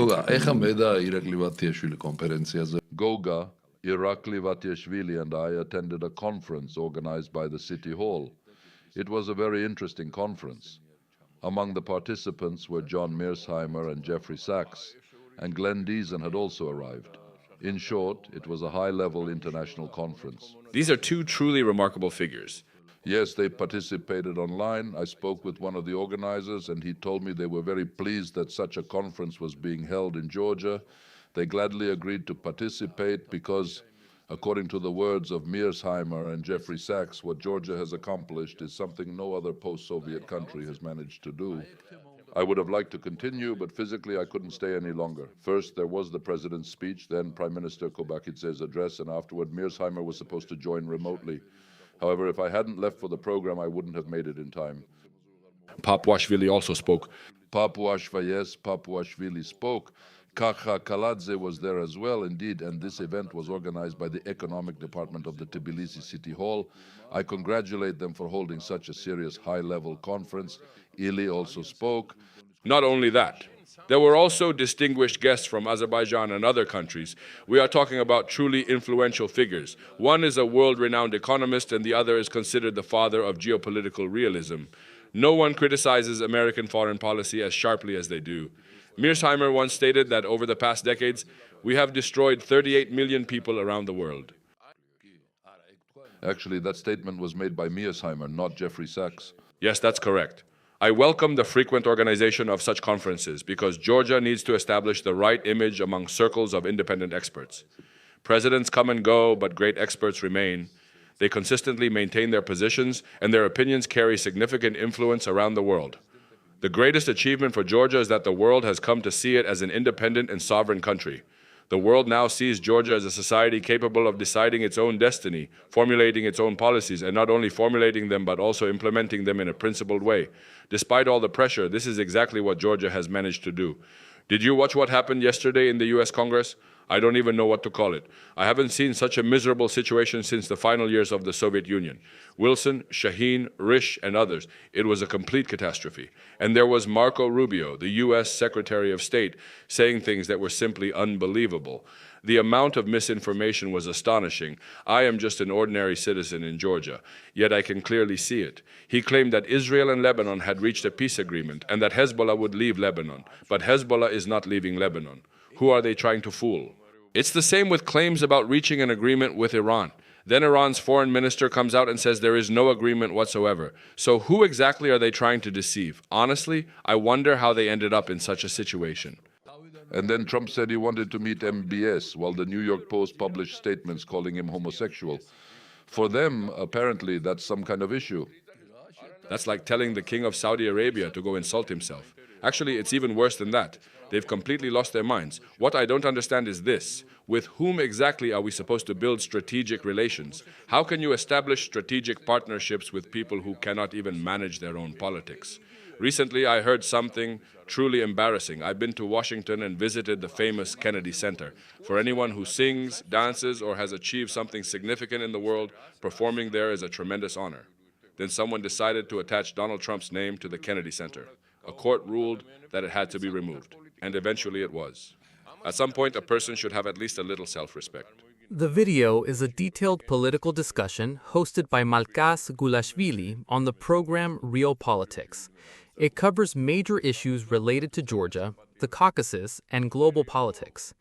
ეხა მე და ირაკლი ვათიაშვილი კონფერენციაზე Goga Khaidava and I attended a conference organized by the City Hall. It was a very interesting conference. Among the participants were John Mearsheimer and Jeffrey Sachs, and Glenn Deason had also arrived. In short, it was a high-level international conference. These are two truly remarkable figures. Yes, they participated online. I spoke with one of the organizers, and he told me they were very pleased that such a conference was being held in Georgia. They gladly agreed to participate because, according to the words of Mearsheimer and Jeffrey Sachs, what Georgia has accomplished is something no other post-Soviet country has managed to do. I would have liked to continue, but physically I couldn't stay any longer. First, there was the president's speech, then Prime Minister Kobakidze's address, and afterward Mearsheimer was supposed to join remotely. However, if I hadn't left for the program, I wouldn't have made it in time. Papuashvili also spoke. Papuashvili spoke. Goga Khaidava was there as well, indeed, and this event was organized by the Economic Department of the Tbilisi City Hall. I congratulate them for holding such a serious high-level conference. Ili also spoke. Not only that, there were also distinguished guests from Azerbaijan and other countries. We are talking about truly influential figures. One is a world-renowned economist, and the other is considered the father of geopolitical realism. No one criticizes American foreign policy as sharply as they do. Mearsheimer once stated that over the past decades, we have destroyed 38 million people around the world. Actually, that statement was made by Mearsheimer, not Jeffrey Sachs. Yes, that's correct. I welcome the frequent organization of such conferences because Georgia needs to establish the right image among circles of independent experts. Presidents come and go, but great experts remain. They consistently maintain their positions, and their opinions carry significant influence around the world. The greatest achievement for Georgia is that the world has come to see it as an independent and sovereign country. The world now sees Georgia as a society capable of deciding its own destiny, formulating its own policies, and not only formulating them, but also implementing them in a principled way. Despite all the pressure, this is exactly what Georgia has managed to do. Did you watch what happened yesterday in the U.S. Congress? I don't even know what to call it. I haven't seen such a miserable situation since the final years of the Soviet Union. Wilson, Shaheen, Risch, and others. It was a complete catastrophe. And there was Marco Rubio, the U.S. Secretary of State, saying things that were simply unbelievable. The amount of misinformation was astonishing. I am just an ordinary citizen in Georgia, yet I can clearly see it. He claimed that Israel and Lebanon had reached a peace agreement and that Hezbollah would leave Lebanon. But Hezbollah is not leaving Lebanon. Who are they trying to fool? It's the same with claims about reaching an agreement with Iran. Then Iran's foreign minister comes out and says there is no agreement whatsoever. So who exactly are they trying to deceive? Honestly, I wonder how they ended up in such a situation. And then Trump said he wanted to meet MBS, while the New York Post published statements calling him homosexual. For them, apparently, that's some kind of issue. That's like telling the king of Saudi Arabia to go insult himself. Actually, it's even worse than that. They've completely lost their minds. What I don't understand is this. With whom exactly are we supposed to build strategic relations? How can you establish strategic partnerships with people who cannot even manage their own politics? Recently, I heard something truly embarrassing. I've been to Washington and visited the famous Kennedy Center. For anyone who sings, dances, or has achieved something significant in the world, performing there is a tremendous honor. Then someone decided to attach Donald Trump's name to the Kennedy Center. A court ruled that it had to be removed, and eventually it was. At some point, a person should have at least a little self-respect. The video is a detailed political discussion hosted by Malkhaz Gulashvili on the program Real Politics. It covers major issues related to Georgia, the Caucasus, and global politics.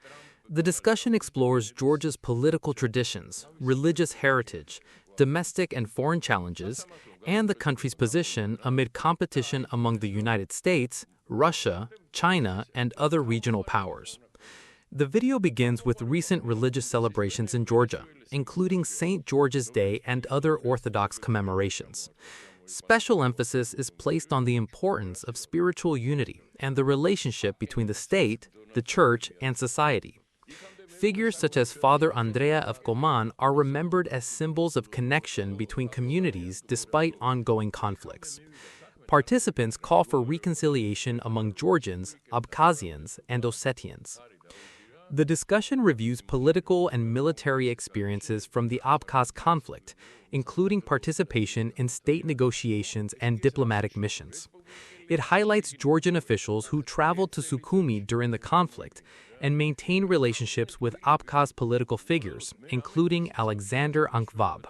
The discussion explores Georgia's political traditions, religious heritage, domestic and foreign challenges, and the country's position amid competition among the United States, Russia, China, and other regional powers. The video begins with recent religious celebrations in Georgia, including St. George's Day and other Orthodox commemorations. Special emphasis is placed on the importance of spiritual unity and the relationship between the state, the church, and society. Figures such as Father Andrea of Coman are remembered as symbols of connection between communities despite ongoing conflicts. Participants call for reconciliation among Georgians, Abkhazians, and Ossetians. The discussion reviews political and military experiences from the Abkhaz conflict, including participation in state negotiations and diplomatic missions. It highlights Georgian officials who traveled to Sukhumi during the conflict and maintain relationships with Abkhaz political figures, including Alexander Ankvab.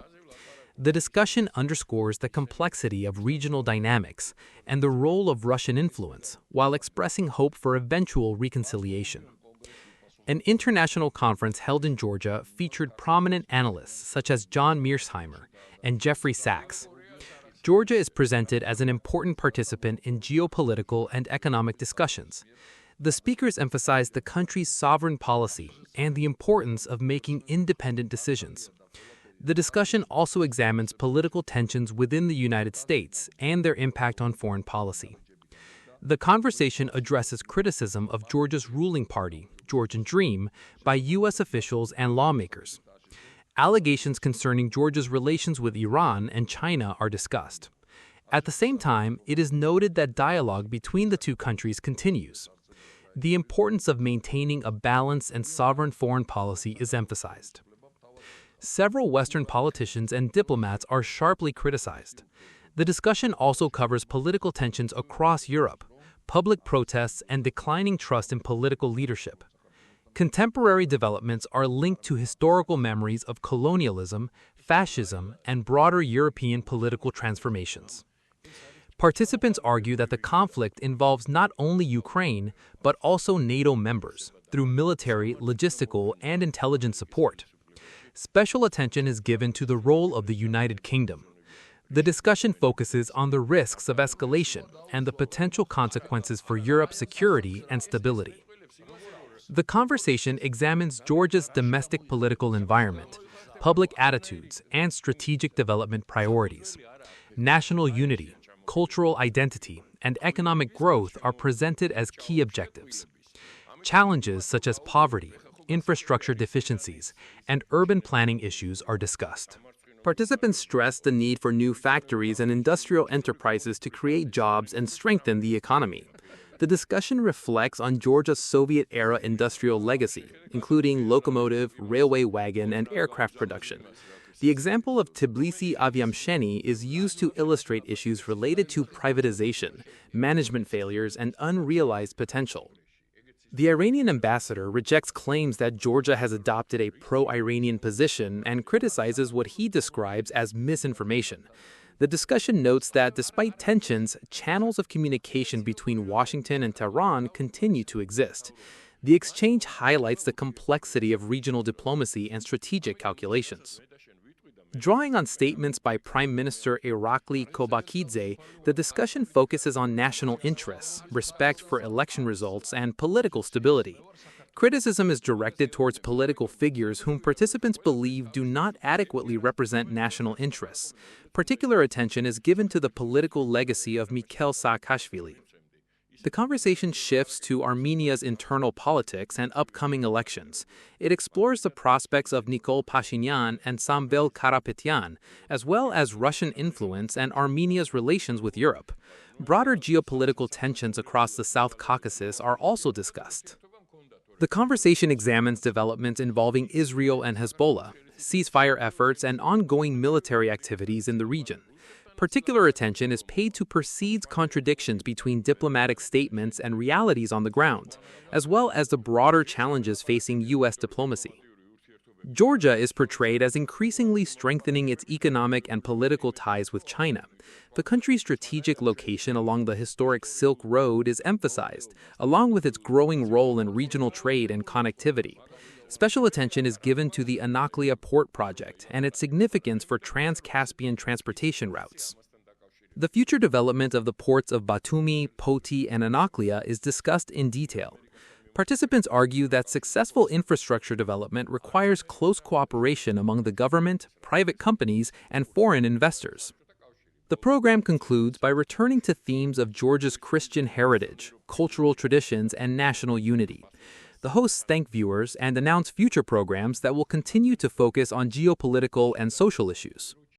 The discussion underscores the complexity of regional dynamics and the role of Russian influence, while expressing hope for eventual reconciliation. An international conference held in Georgia featured prominent analysts such as John Mearsheimer and Jeffrey Sachs. Georgia is presented as an important participant in geopolitical and economic discussions. The speakers emphasized the country's sovereign policy and the importance of making independent decisions. The discussion also examines political tensions within the United States and their impact on foreign policy. The conversation addresses criticism of Georgia's ruling party, Georgian Dream, by U.S. officials and lawmakers. Allegations concerning Georgia's relations with Iran and China are discussed. At the same time, it is noted that dialogue between the two countries continues. The importance of maintaining a balanced and sovereign foreign policy is emphasized. Several Western politicians and diplomats are sharply criticized. The discussion also covers political tensions across Europe, public protests, and declining trust in political leadership. Contemporary developments are linked to historical memories of colonialism, fascism, and broader European political transformations. Participants argue that the conflict involves not only Ukraine, but also NATO members, through military, logistical, and intelligence support. Special attention is given to the role of the United Kingdom. The discussion focuses on the risks of escalation and the potential consequences for Europe's security and stability. The conversation examines Georgia's domestic political environment, public attitudes, and strategic development priorities. National unity, cultural identity, and economic growth are presented as key objectives. Challenges such as poverty, infrastructure deficiencies, and urban planning issues are discussed. Participants stressed the need for new factories and industrial enterprises to create jobs and strengthen the economy. The discussion reflects on Georgia's Soviet-era industrial legacy, including locomotive, railway wagon, and aircraft production. The example of Tbilisi Aviamsheni is used to illustrate issues related to privatization, management failures, and unrealized potential. The Iranian ambassador rejects claims that Georgia has adopted a pro-Iranian position and criticizes what he describes as misinformation. The discussion notes that despite tensions, channels of communication between Washington and Tehran continue to exist. The exchange highlights the complexity of regional diplomacy and strategic calculations. Drawing on statements by Prime Minister Irakli Kobakidze, the discussion focuses on national interests, respect for election results, and political stability. Criticism is directed towards political figures whom participants believe do not adequately represent national interests. Particular attention is given to the political legacy of Malkhaz Saakashvili. The conversation shifts to Armenia's internal politics and upcoming elections. It explores the prospects of Nikol Pashinyan and Samvel Karapetyan, as well as Russian influence and Armenia's relations with Europe. Broader geopolitical tensions across the South Caucasus are also discussed. The conversation examines developments involving Israel and Hezbollah, ceasefire efforts, and ongoing military activities in the region. Particular attention is paid to perceived contradictions between diplomatic statements and realities on the ground, as well as the broader challenges facing U.S. diplomacy. Georgia is portrayed as increasingly strengthening its economic and political ties with China. The country's strategic location along the historic Silk Road is emphasized, along with its growing role in regional trade and connectivity. Special attention is given to the Anaklia port project and its significance for trans-Caspian transportation routes. The future development of the ports of Batumi, Poti, and Anaklia is discussed in detail. Participants argue that successful infrastructure development requires close cooperation among the government, private companies, and foreign investors. The program concludes by returning to themes of Georgia's Christian heritage, cultural traditions, and national unity. The hosts thank viewers and announce future programs that will continue to focus on geopolitical and social issues.